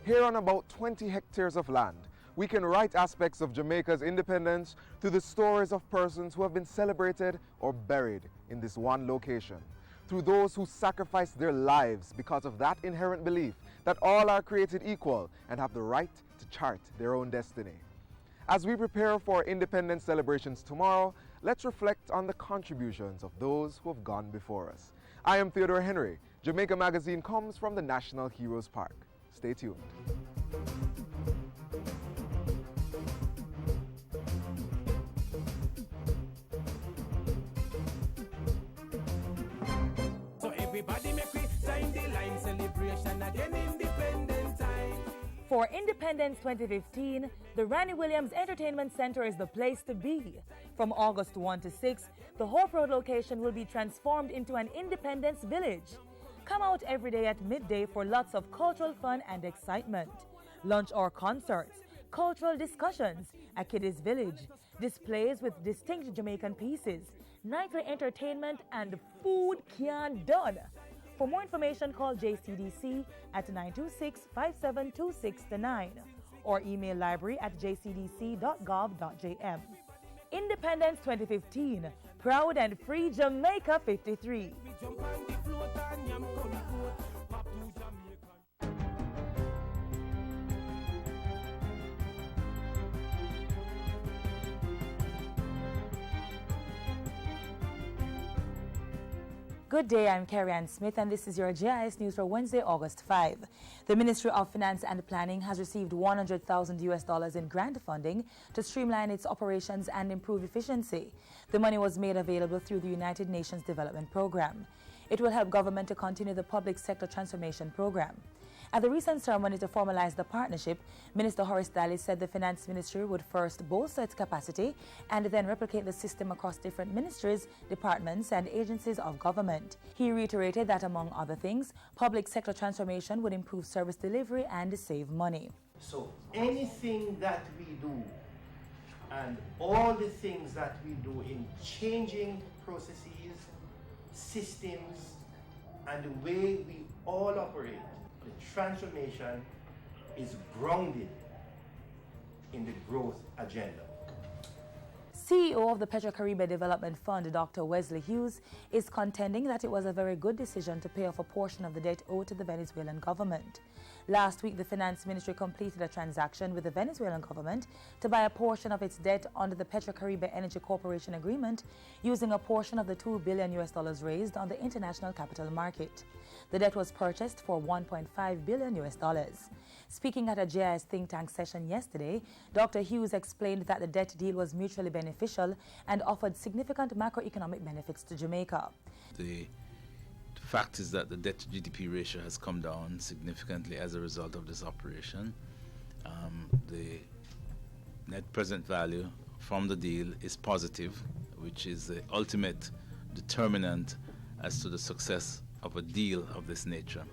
Here on about 20 hectares of land, we can write aspects of Jamaica's independence through the stories of persons who have been celebrated or buried in this one location, through those who sacrificed their lives because of that inherent belief that all are created equal and have the right to chart their own destiny. As we prepare for independence celebrations tomorrow, let's reflect on the contributions of those who have gone before us. I am Theodore Henry. Jamaica Magazine comes from the National Heroes Park. Stay tuned. Everybody make we sign the line, celebration again, independent time. For Independence 2015, the Randy Williams Entertainment Center is the place to be. From August 1 to 6, the Hope Road location will be transformed into an Independence Village. Come out every day at midday for lots of cultural fun and excitement. Lunch or concerts, cultural discussions, a kiddies village, displays with distinct Jamaican pieces, nightly entertainment, and food can done. For more information, call JCDC at 926-5726-9 or email library@jcdc.gov.jm. Independence 2015, proud and free Jamaica 53. Good day, I'm Carrie Ann Smith, and this is your GIS News for Wednesday, August 5. The Ministry of Finance and Planning has received $100,000 in grant funding to streamline its operations and improve efficiency. The money was made available through the United Nations Development Program. It will help government to continue the public sector transformation program. At the recent ceremony to formalize the partnership, Minister Horace Daly said the Finance Ministry would first bolster its capacity and then replicate the system across different ministries, departments, and agencies of government. He reiterated that, among other things, public sector transformation would improve service delivery and save money. So anything that we do and all the things that we do in changing processes, systems, and the way we all operate, the transformation is grounded in the growth agenda. CEO of the Petro-Caribbean Development Fund, Dr. Wesley Hughes, is contending that it was a very good decision to pay off a portion of the debt owed to the Venezuelan government. Last week, the Finance Ministry completed a transaction with the Venezuelan government to buy a portion of its debt under the Petro-Caribbean Energy Corporation agreement, using a portion of the $2 billion raised on the international capital market. The debt was purchased for $1.5 billion. Speaking at a GIS think tank session yesterday, Dr. Hughes explained that the debt deal was mutually beneficial and offered significant macroeconomic benefits to Jamaica. The fact is that the debt to GDP ratio has come down significantly as a result of this operation. The net present value from the deal is positive, which is the ultimate determinant as to the success of a deal of this nature.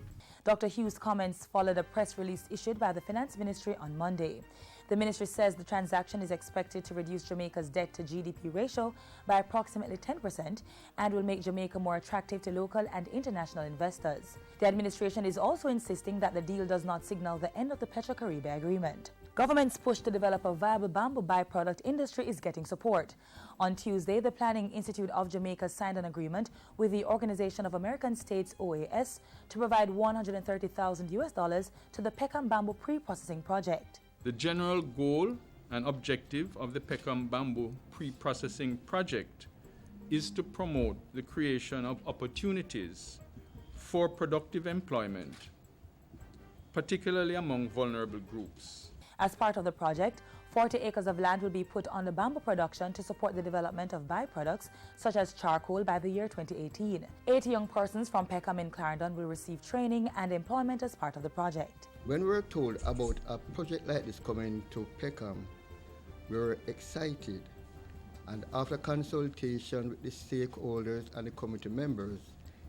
Dr. Hughes' comments followed a press release issued by the Finance Ministry on Monday. The ministry says the transaction is expected to reduce Jamaica's debt to GDP ratio by approximately 10% and will make Jamaica more attractive to local and international investors. The administration is also insisting that the deal does not signal the end of the Petro-Caribbean agreement. Government's push to develop a viable bamboo byproduct industry is getting support. On Tuesday, the Planning Institute of Jamaica signed an agreement with the Organization of American States, OAS, to provide $130,000 to the Peckham Bamboo Pre-Processing Project. The general goal and objective of the Peckham Bamboo Pre-Processing Project is to promote the creation of opportunities for productive employment, particularly among vulnerable groups. As part of the project, 40 acres of land will be put on the bamboo production to support the development of byproducts such as charcoal by the year 2018. 80 young persons from Peckham in Clarendon will receive training and employment as part of the project. When we were told about a project like this coming to Peckham, we were excited, and after consultation with the stakeholders and the committee members,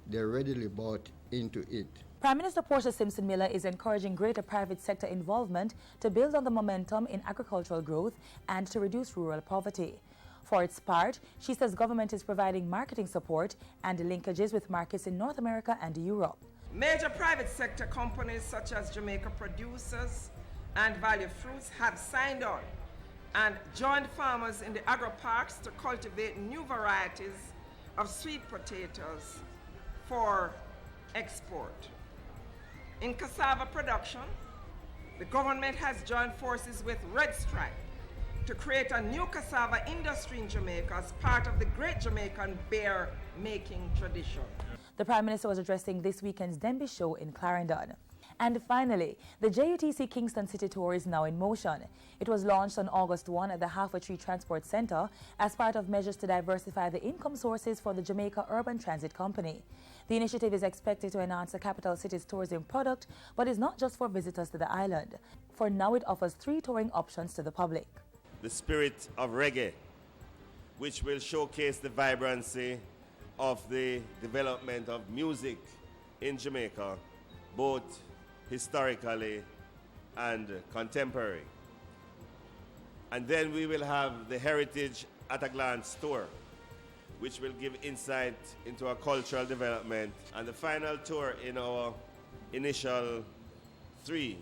they readily bought into it. Prime Minister Portia Simpson Miller is encouraging greater private sector involvement to build on the momentum in agricultural growth and to reduce rural poverty. For its part, she says government is providing marketing support and linkages with markets in North America and Europe. Major private sector companies such as Jamaica Producers and Value Fruits have signed on and joined farmers in the agro-parks to cultivate new varieties of sweet potatoes for export. In cassava production, the government has joined forces with Red Stripe to create a new cassava industry in Jamaica as part of the Great Jamaican Beer Making tradition. The Prime Minister was addressing this weekend's Denby show in Clarendon. And finally, the JUTC Kingston City Tour is now in motion. It was launched on August 1 at the Half a Tree Transport Center as part of measures to diversify the income sources for the Jamaica Urban Transit Company. The initiative is expected to enhance the capital city's tourism product, but is not just for visitors to the island. For now, it offers 3 touring options to the public. The spirit of reggae, which will showcase the vibrancy of the development of music in Jamaica, both historically and contemporary. And then we will have the Heritage at a Glance tour, which will give insight into our cultural development. And the final tour in our initial 3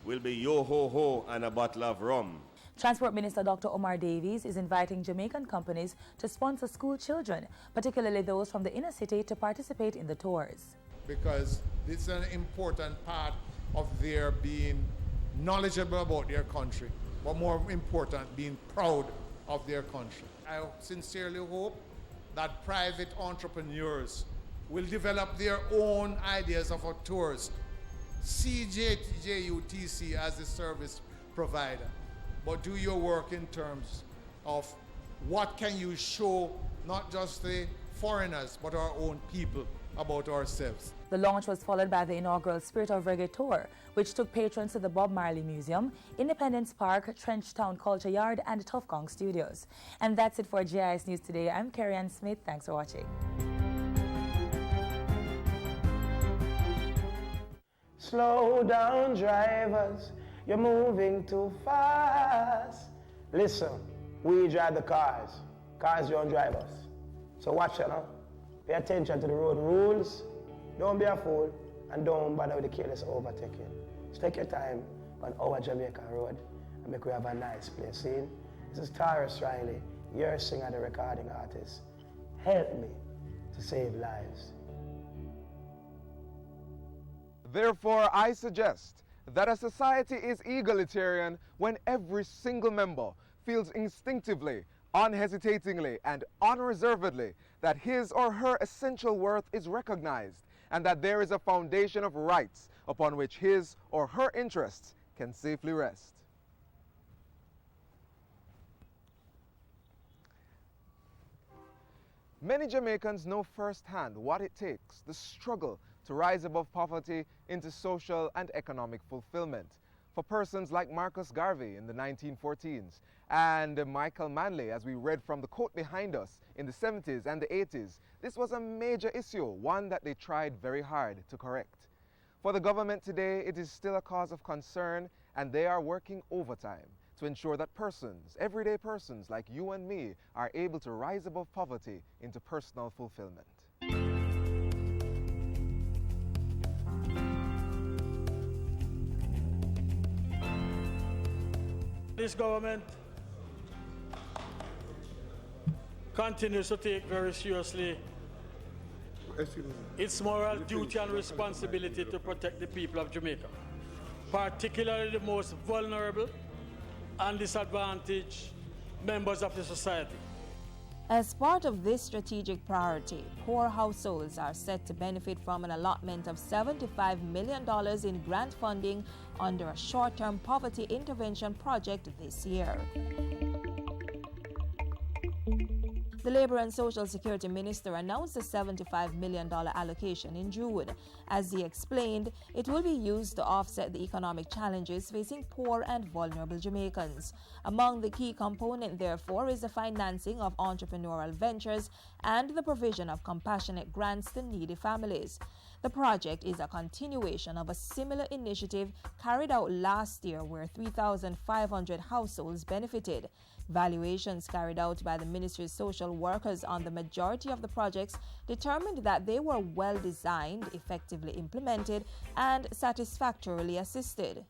will be Yo Ho Ho and a Bottle of Rum. Transport Minister Dr. Omar Davies is inviting Jamaican companies to sponsor school children, particularly those from the inner city, to participate in the tours. Because it's an important part of their being knowledgeable about their country, but more important, being proud of their country. I sincerely hope that private entrepreneurs will develop their own ideas of our tours. See JUTC as a service provider, but do your work in terms of what can you show not just the foreigners, but our own people about ourselves. The launch was followed by the inaugural Spirit of Reggae Tour, which took patrons to the Bob Marley Museum, Independence Park, Trenchtown Culture Yard, and Tough Gong Studios. And that's it for GIS News today. I'm Carrie Ann Smith. Thanks for watching. Slow down, drivers. You're moving too fast. Listen, we drive the cars. Cars don't drive us. So watch it now. Pay attention to the road rules. Don't be a fool and don't bother with the careless overtaking. Just take your time on our Jamaica road and make we have a nice place. See? This is Taurus Riley, your singer, the recording artist. Help me to save lives. Therefore, I suggest that a society is egalitarian when every single member feels instinctively, unhesitatingly, and unreservedly that his or her essential worth is recognized and that there is a foundation of rights upon which his or her interests can safely rest. Many Jamaicans know firsthand what it takes, the struggle to rise above poverty into social and economic fulfillment. For persons like Marcus Garvey in the 1914s and Michael Manley, as we read from the quote behind us, in the 70s and the 80s, this was a major issue, one that they tried very hard to correct. For the government today, it is still a cause of concern, and they are working overtime to ensure that persons, everyday persons like you and me, are able to rise above poverty into personal fulfillment. This government continues to take very seriously its moral duty and responsibility to protect the people of Jamaica, particularly the most vulnerable and disadvantaged members of the society. As part of this strategic priority, poor households are set to benefit from an allotment of $75 million in grant funding under a short-term poverty intervention project this year. The Labor and Social Security Minister announced a $75 million allocation in June. As he explained, it will be used to offset the economic challenges facing poor and vulnerable Jamaicans. Among the key components, therefore, is the financing of entrepreneurial ventures and the provision of compassionate grants to needy families. The project is a continuation of a similar initiative carried out last year where 3,500 households benefited. Valuations carried out by the Ministry's social workers on the majority of the projects determined that they were well designed, effectively implemented, and satisfactorily assisted.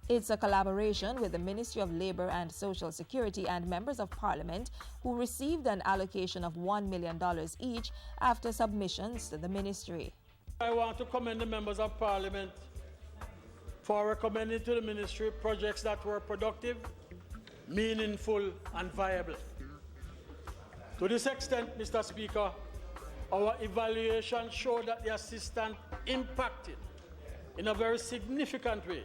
It's a collaboration with the Ministry of Labour and Social Security and members of Parliament who received an allocation of $1 million each after submissions to the Ministry. I want to commend the members of Parliament for recommending to the Ministry projects that were productive, meaningful and viable. To this extent, Mr. Speaker, our evaluation showed that the assistance impacted in a very significant way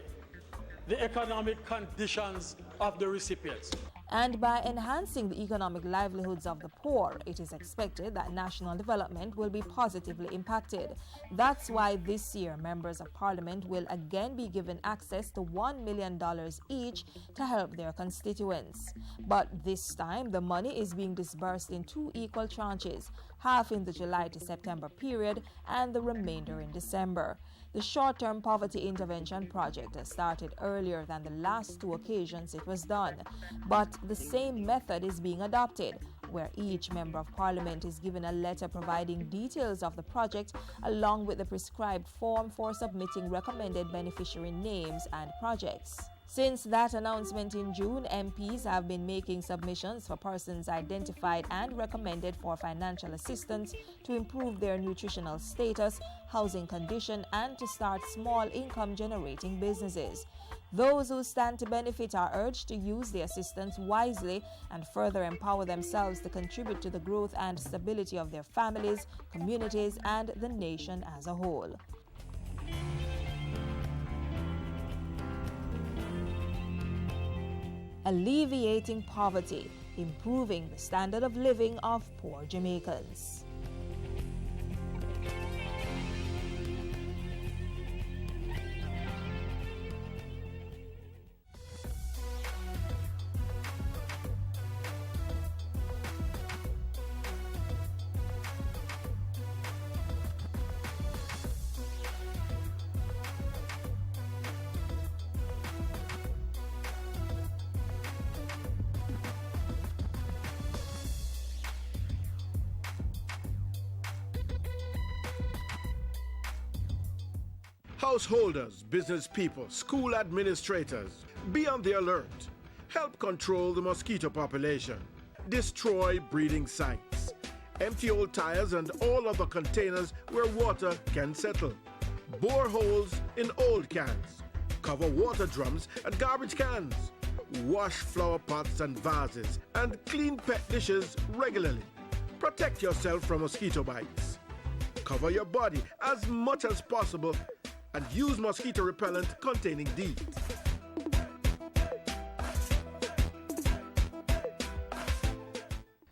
the economic conditions of the recipients. And by enhancing the economic livelihoods of the poor, it is expected that national development will be positively impacted. That's why this year, members of Parliament will again be given access to $1 million each to help their constituents. But this time, the money is being disbursed in 2 equal tranches, half in the July to September period and the remainder in December. The short-term poverty intervention project has started earlier than the last 2 occasions it was done, but the same method is being adopted, where each member of Parliament is given a letter providing details of the project along with the prescribed form for submitting recommended beneficiary names and projects. Since that announcement in June, MPs have been making submissions for persons identified and recommended for financial assistance to improve their nutritional status, housing condition, and to start small income-generating businesses. Those who stand to benefit are urged to use the assistance wisely and further empower themselves to contribute to the growth and stability of their families, communities, and the nation as a whole. Alleviating poverty, improving the standard of living of poor Jamaicans. Householders, business people, school administrators, be on the alert. Help control the mosquito population. Destroy breeding sites. Empty old tires and all other containers where water can settle. Bore holes in old cans. Cover water drums and garbage cans. Wash flower pots and vases and clean pet dishes regularly. Protect yourself from mosquito bites. Cover your body as much as possible and use mosquito repellent containing DEET.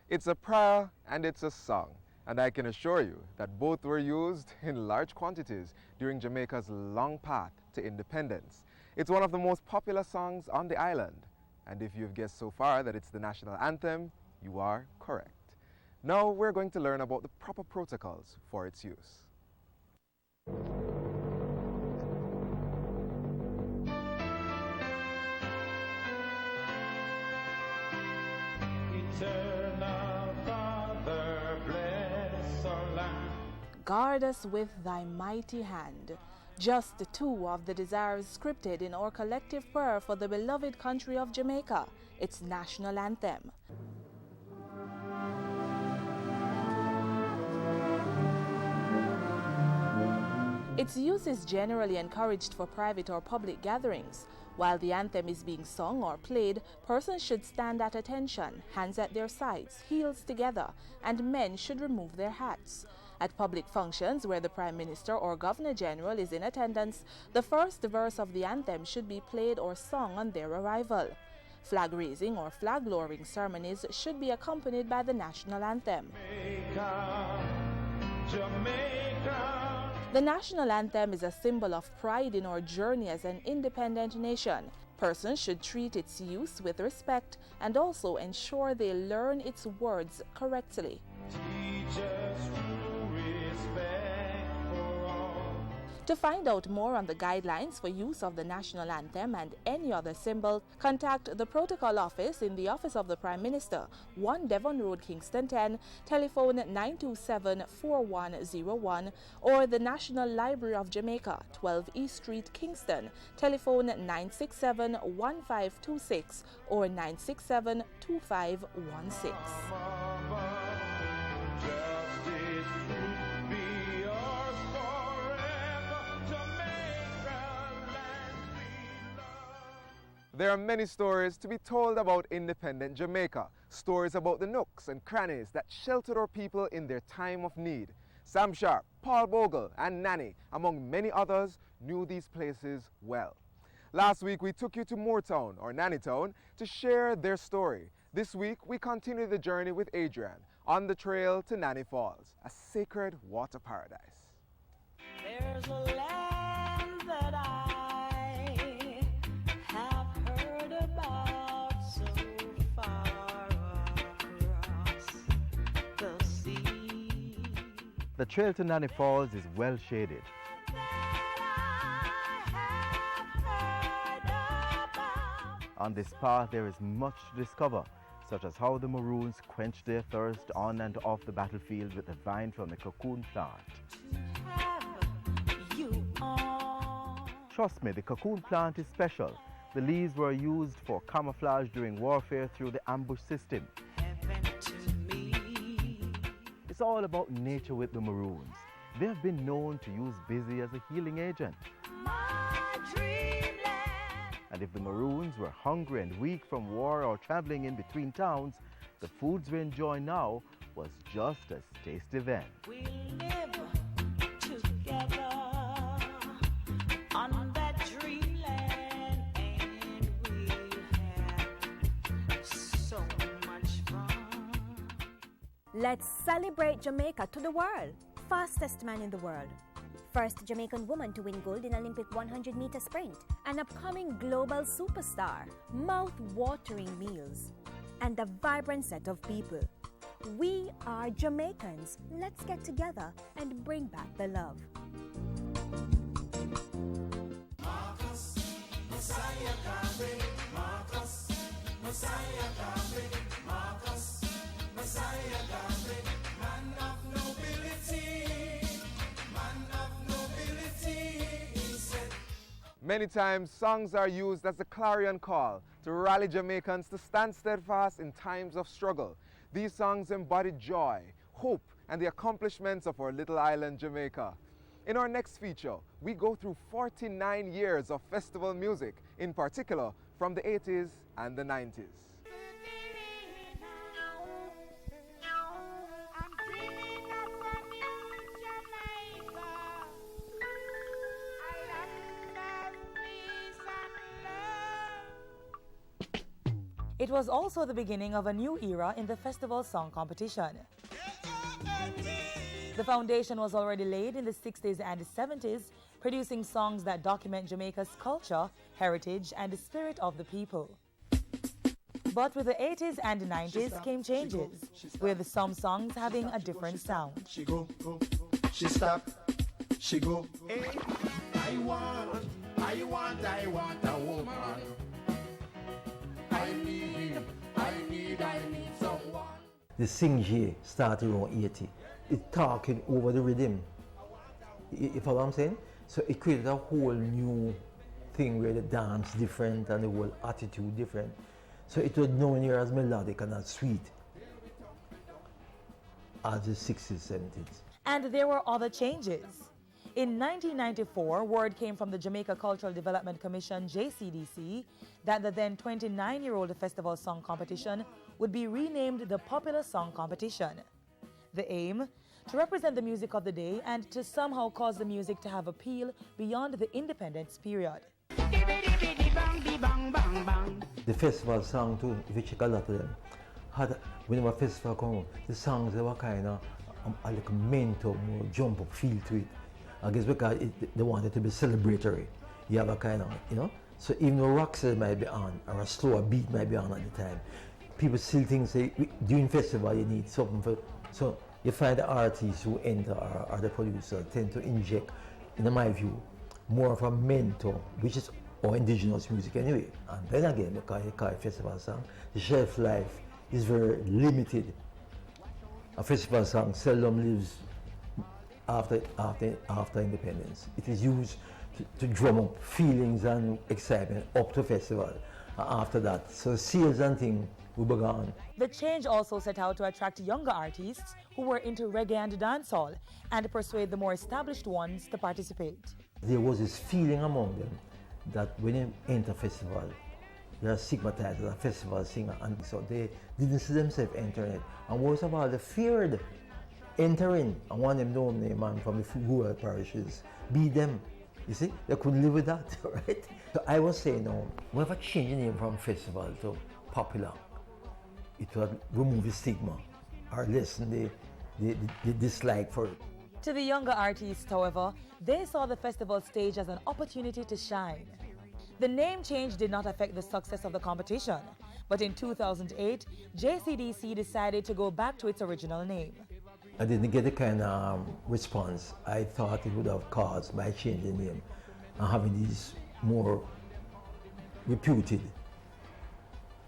It's a prayer and it's a song, and I can assure you that both were used in large quantities during Jamaica's long path to independence. It's one of the most popular songs on the island, and if you've guessed so far that it's the national anthem, you are correct. Now we're going to learn about the proper protocols for its use. Guard us with thy mighty hand. Just 2 of the desires scripted in our collective prayer for the beloved country of Jamaica, its national anthem. Its use is generally encouraged for private or public gatherings. While the anthem is being sung or played, persons should stand at attention, hands at their sides, heels together, and men should remove their hats. At public functions where the Prime Minister or Governor General is in attendance, the first verse of the anthem should be played or sung on their arrival. Flag raising or flag lowering ceremonies should be accompanied by the national anthem. Jamaica, Jamaica. The national anthem is a symbol of pride in our journey as an independent nation. Persons should treat its use with respect and also ensure they learn its words correctly. To find out more on the guidelines for use of the national anthem and any other symbol, contact the Protocol Office in the Office of the Prime Minister, 1 Devon Road, Kingston 10, telephone 927-4101, or the National Library of Jamaica, 12 East Street, Kingston, telephone 967-1526 or 967-2516. There are many stories to be told about independent Jamaica, stories about the nooks and crannies that sheltered our people in their time of need. Sam Sharp, Paul Bogle and Nanny, among many others, knew these places well. Last week we took you to Moortown, or Nannytown, to share their story. This week we continue the journey with Adrian on the trail to Nanny Falls, a sacred water paradise. There's a land that I have heard about so far across the sea. The trail to Nanny Falls is well shaded. On this path there is much to discover, such as how the Maroons quenched their thirst on and off the battlefield with the vine from the cocoon plant. Trust me, the cocoon plant is special. The leaves were used for camouflage during warfare through the ambush system. It's all about nature with the Maroons. They have been known to use busy as a healing agent. And if the Maroons were hungry and weak from war or traveling in between towns, the foods we enjoy now was just as tasty then. We live together on that dreamland, and we have so much fun. Let's celebrate Jamaica to the world. Fastest man in the world. First Jamaican woman to win gold in Olympic 100-meter sprint. An upcoming global superstar. Mouth-watering meals. And a vibrant set of people. We are Jamaicans. Let's get together and bring back the love. Marcus, Messiah coming. Marcus, Messiah coming. Marcus, Messiah coming. Man of nobility. Many times, songs are used as a clarion call to rally Jamaicans to stand steadfast in times of struggle. These songs embody joy, hope, and the accomplishments of our little island, Jamaica. In our next feature, we go through 49 years of festival music, in particular from the 80s and the 90s. It was also the beginning of a new era in the festival song competition. The foundation was already laid in the 60s and 70s, producing songs that document Jamaica's culture, heritage, and the spirit of the people. But with the 80s and 90s came changes, with some songs having a different sound. She go, she stop, she go. Hey, I want a woman. I need someone. The sing here started around 80. It's talking over the rhythm. You follow what I'm saying? So it created a whole new thing where the dance different and the whole attitude different. So it was known here as melodic and as sweet as the 60s, 70s. And there were other changes. In 1994, word came from the Jamaica Cultural Development Commission, JCDC, that the then 29-year-old festival song competition would be renamed the Popular Song Competition. The aim? To represent the music of the day and to somehow cause the music to have appeal beyond the independence period. The festival song too, if you check a lot of them, had, whenever a festival come, the songs they were kind of like a momentum or jump up feel to it. I guess because they wanted to be celebratory. You have a kind of, you know, so even though Roxy might be on or a slower beat might be on at the time, people still think say during festival you need something for, so you find the artists who enter or the producer tend to inject in my view, more of a mentor, which is our indigenous music anyway. And then again, because you call it festival song, the shelf life is very limited. A festival song seldom lives after independence. It is used to drum up feelings and excitement up to festival. After that, so sales and things will be gone. The change also set out to attract younger artists who were into reggae and dancehall and persuade the more established ones to participate. There was this feeling among them that when you enter festival, they are stigmatized as a festival singer, and so they didn't see themselves entering it. And worst of all, they feared entering. And one of them know me, man, from the rural parishes, be them. You see, they couldn't live with that, right? So I was saying, no, we have a change in name from festival to popular. It would remove the stigma or lessen the dislike for it. To the younger artists, however, they saw the festival stage as an opportunity to shine. The name change did not affect the success of the competition, but in 2008, JCDC decided to go back to its original name. I didn't get the kind of response I thought it would have caused by changing the name and having these more reputed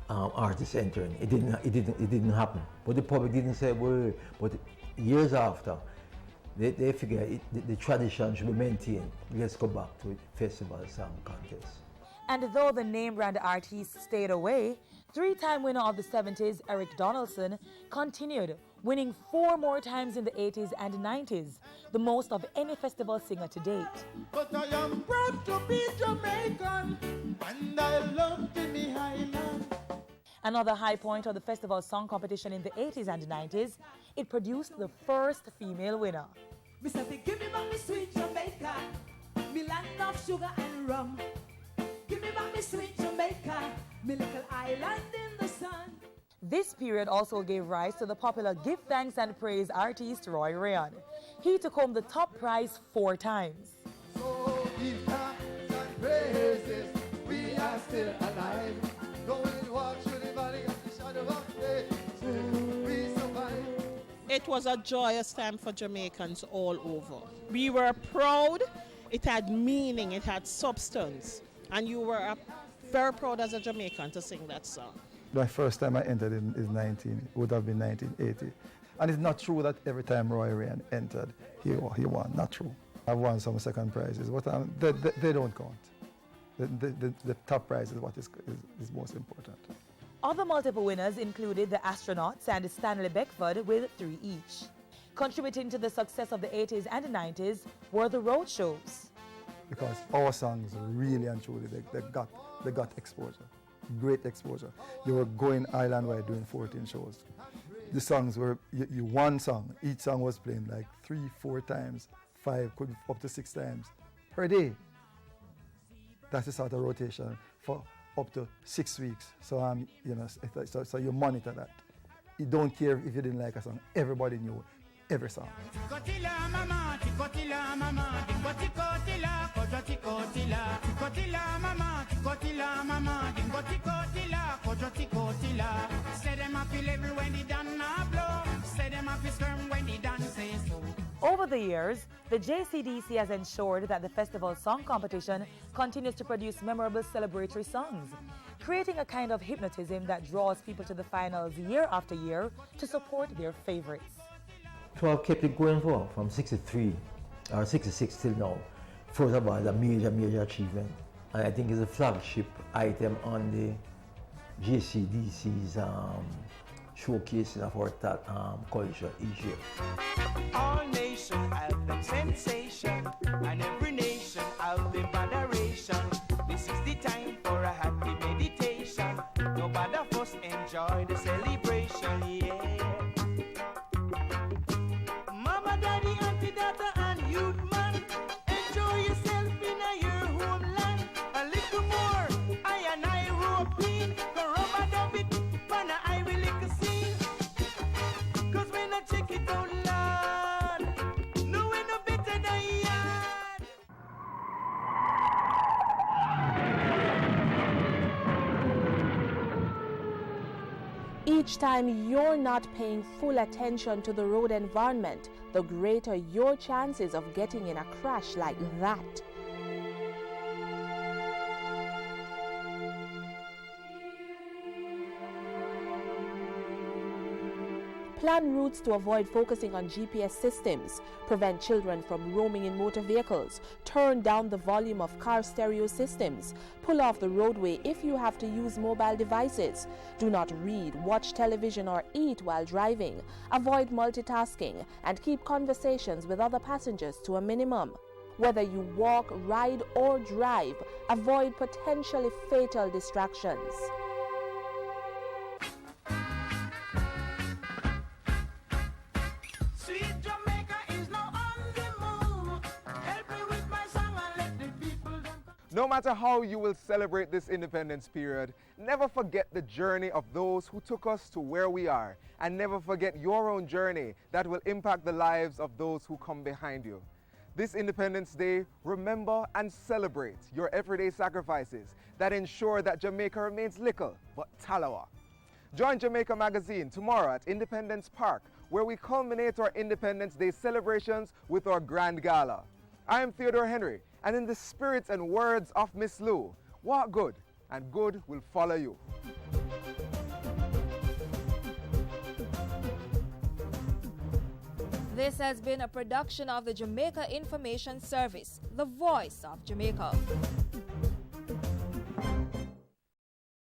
artists entering. It didn't happen. But the public didn't say a word. But years after, they figure the tradition should be maintained. Let's go back to festival song contest. And though the name brand artists stayed away, three-time winner of the 70s, Eric Donaldson, continued, winning 4 more times in the 80s and 90s, the most of any festival singer to date. But I am proud to be Jamaican, and I love Jimmy Highland. Another high point of the festival song competition in the 80s and 90s, it produced the first female winner. Mr. Give me back me sweet Jamaica, me land of sugar and rum. Give me back me sweet Jamaica, me little island in the sun. This period also gave rise to the popular Give Thanks and Praise artist Roy Rayon. He took home the top prize 4 times. So give thanks and praises, we are still alive. Going walk through the valley of the shadow of death, we survive. It was a joyous time for Jamaicans all over. We were proud, it had meaning, it had substance, and you were very proud as a Jamaican to sing that song. My first time I entered would have been 1980. And it's not true that every time Roy Rayon entered, he won. Not true. I've won some second prizes, but they don't count. The top prize is what is most important. Other multiple winners included the Astronauts and Stanley Beckford with 3 each. Contributing to the success of the 80s and 90s were the road shows. Because our songs really and truly, they got exposure. Great exposure. You were going island-wide doing 14 shows. The songs were, you one song, each song was playing like 3-4 times, 5, could be up to 6 times per day. That's the sort of rotation for up to 6 weeks. So so you monitor that. You don't care if you didn't like a song. Everybody knew every song. Over the years, the JCDC has ensured that the festival song competition continues to produce memorable celebratory songs, creating a kind of hypnotism that draws people to the finals year after year to support their favorites. So I've kept it going from 63 or 66 till now. First of all, it's a major achievement. And I think it's a flagship item on the JCDC's showcasing of our culture each year. All nations have them sensation, and every nation have them adoration. This is the time for a happy meditation. Nobody first enjoy the celebration, yeah. Mama, daddy, auntie, daughter, and youth man, enjoy yourself in your homeland. A little more, I and I rope in, go rubber dub it, pana I will lick a scene. Cause when I check it out loud, no way no better than yard. Each time you're not paying full attention to the road environment, the greater your chances of getting in a crash like that. Plan routes to avoid focusing on GPS systems, prevent children from roaming in motor vehicles, turn down the volume of car stereo systems, pull off the roadway if you have to use mobile devices, do not read, watch television or eat while driving, avoid multitasking, and keep conversations with other passengers to a minimum. Whether you walk, ride or drive, avoid potentially fatal distractions. No matter how you will celebrate this independence period, never forget the journey of those who took us to where we are, and never forget your own journey that will impact the lives of those who come behind you. This Independence Day, remember and celebrate your everyday sacrifices that ensure that Jamaica remains little but Talawa. Join Jamaica Magazine tomorrow at Independence Park, where we culminate our Independence Day celebrations with our Grand Gala. I am Theodore Henry, and in the spirit and words of Miss Lou, walk good, and good will follow you. This has been a production of the Jamaica Information Service, the voice of Jamaica.